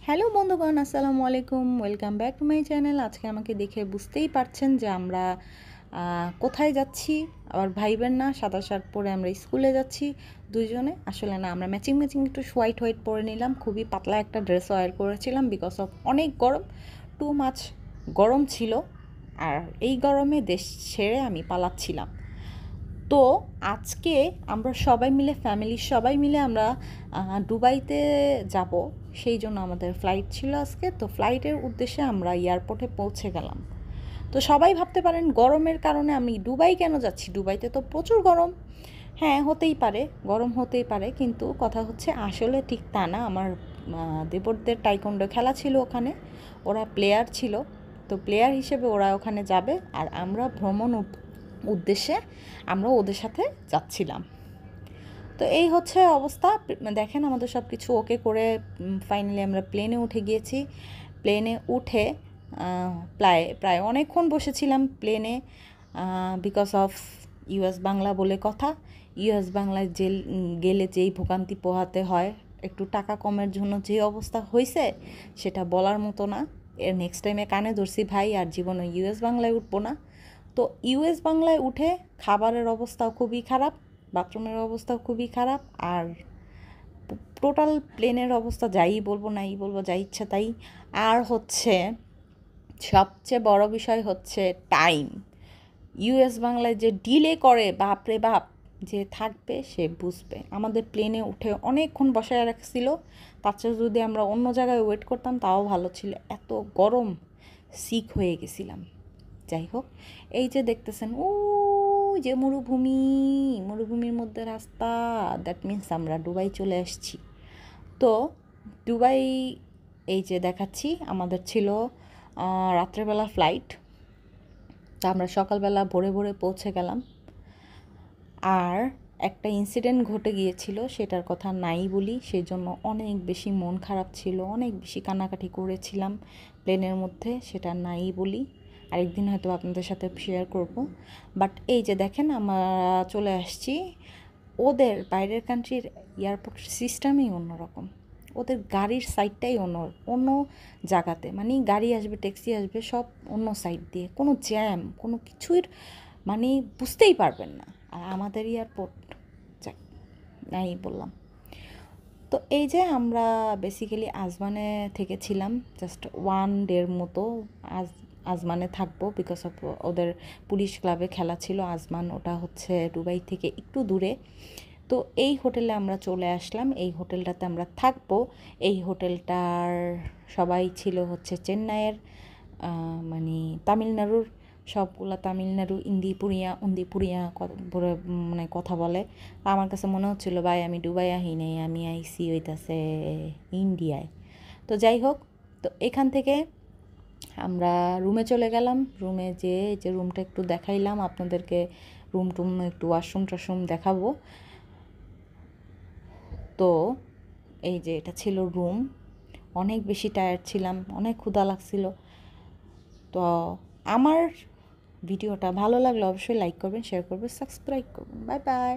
Hello বন্ধুগণ, আসসালামু আলাইকুম। Welcome back to my channel. আজকে আমাকে দেখে বুঝতেই পারছেন যে আমরা কোথায় যাচ্ছি। আবার ভাইবেন না, সাদা শার্ট পরে আমরা স্কুলে যাচ্ছি দুইজনে। আসলে না, আমরা ম্যাচিং ম্যাচিং একটু হোয়াইট হোয়াইট পরে নিলাম। খুবই পাতলা একটা ড্রেস ওয়্যার করেছিলাম বিকজ অফ অনেক গরম, টু মাছ গরম ছিল। আর এই গরমে দেশ ছেড়ে আমি পালাচ্ছিলাম। তো আজকে আমরা সবাই মিলে, ফ্যামিলির সবাই মিলে আমরা দুবাইতে যাব। সেই জন্য আমাদের ফ্লাইট ছিল আজকে। তো ফ্লাইটের উদ্দেশ্যে আমরা এয়ারপোর্টে পৌঁছে গেলাম। তো সবাই ভাবতে পারেন গরমের কারণে আমি দুবাই কেন যাচ্ছি, দুবাইতে তো প্রচুর গরম। হ্যাঁ, হতেই পারে, গরম হতেই পারে, কিন্তু কথা হচ্ছে আসলে ঠিক তা না। আমার দেবরদের টাইকোন্ডো খেলা ছিল ওখানে, ওরা প্লেয়ার ছিল। তো প্লেয়ার হিসেবে ওরা ওখানে যাবে, আর আমরা ভ্রমণ উদ্দেশ্যে আমরা ওদের সাথে যাচ্ছিলাম। তো এই হচ্ছে অবস্থা। দেখেন, আমাদের সব কিছু ওকে করে ফাইনালি আমরা প্লেনে উঠে গিয়েছি। প্লেনে উঠে প্রায় প্রায় অনেকক্ষণ বসেছিলাম প্লেনে, বিকজ অফ ইউএস বাংলা বলে কথা। ইউএস বাংলায় গেলে যেই ভোগান্তি পোহাতে হয়, একটু টাকা কমের জন্য যে অবস্থা হয়েছে সেটা বলার মতো না। এর নেক্সট টাইমে কানে ধরছি ভাই, আর জীবনে ইউএস বাংলায় উঠবো না। তো ইউএস বাংলায় উঠে খাবারের অবস্থাও খুবই খারাপ, বাথরুমের অবস্থাও খুবই খারাপ, আর টোটাল প্লেনের অবস্থা যাই বলবো, নাই বলবো, যা ইচ্ছা তাই। আর হচ্ছে সবচেয়ে বড় বিষয় হচ্ছে টাইম। ইউএস বাংলায় যে ডিলে করে, বাপরে বাপ, যে থাকবে সে বুঝবে। আমাদের প্লেনে উঠে অনেকক্ষণ বসায় রাখছিল। তার চেয়ে যদি আমরা অন্য জায়গায় ওয়েট করতাম তাও ভালো ছিল, এত গরম, সিক হয়ে গেছিলাম। যাই হোক, এই যে দেখতেছেন ও যে মরুভূমি, মরুভূমির মধ্যে রাস্তা, দ্যাট মিন্স আমরা দুবাই চলে আসছি। তো দুবাই, এই যে দেখাচ্ছি, আমাদের ছিল রাত্রেবেলা ফ্লাইট। তা আমরা সকালবেলা ভোরে ভোরে পৌঁছে গেলাম। আর একটা ইনসিডেন্ট ঘটে গিয়েছিল, সেটার কথা নাই বলি, সেই জন্য অনেক বেশি মন খারাপ ছিল, অনেক বেশি কান্নাকাটি করেছিলাম প্লেনের মধ্যে, সেটা নাই বলি, আরেকদিন হয়তো আপনাদের সাথে শেয়ার করব। বাট এই যে দেখেন, আমরা চলে আসছি। ওদের বাইরের কান্ট্রির এয়ারপোর্ট সিস্টেমই অন্যরকম, ওদের গাড়ির সাইডটাই অন্য অন্য জায়গাতে, মানে গাড়ি আসবে, ট্যাক্সি আসবে, সব অন্য সাইড দিয়ে, কোনো জ্যাম, কোনো কিছুর মানে বুঝতেই পারবেন না। আর আমাদের এয়ারপোর্ট, যাক, নাই বললাম। তো এই যে আমরা বেসিক্যালি আজমানে থেকেছিলাম, জাস্ট 1 ডের মতো আজমানে থাকবো, বিকজ অফ ওদের পুলিশ ক্লাবে খেলা ছিল। আজমান ওটা হচ্ছে দুবাই থেকে একটু দূরে। তো এই হোটেলে আমরা চলে আসলাম, এই হোটেলটাতে আমরা থাকবো। এই হোটেলটার সবাই ছিল হচ্ছে চেন্নাইয়ের, মানে তামিলনাড়ুর, সবগুলা তামিলনাড়ু, উন্দিপুরিয়া মানে কথা বলে। আমার কাছে মনে হচ্ছিলো ভাই আমি দুবাই আহি নেই, আমি আইসি হইতাছে ইন্ডিয়ায়। তো যাই হোক, তো এখান থেকে আমরা রুমে চলে গেলাম। রুমে যে রুমটা একটু দেখাইলাম আপনাদেরকে, রুম টুম একটু ওয়াশরুম টাশরুম দেখাবো। তো এই যে এটা ছিল রুম। অনেক বেশি টায়ার্ড ছিলাম, অনেক ক্ষুধা লাগছিল। তো আমার ভিডিওটা ভালো লাগলে অবশ্যই লাইক করবেন, শেয়ার করবেন, সাবস্ক্রাইব করবেন। Bye bye.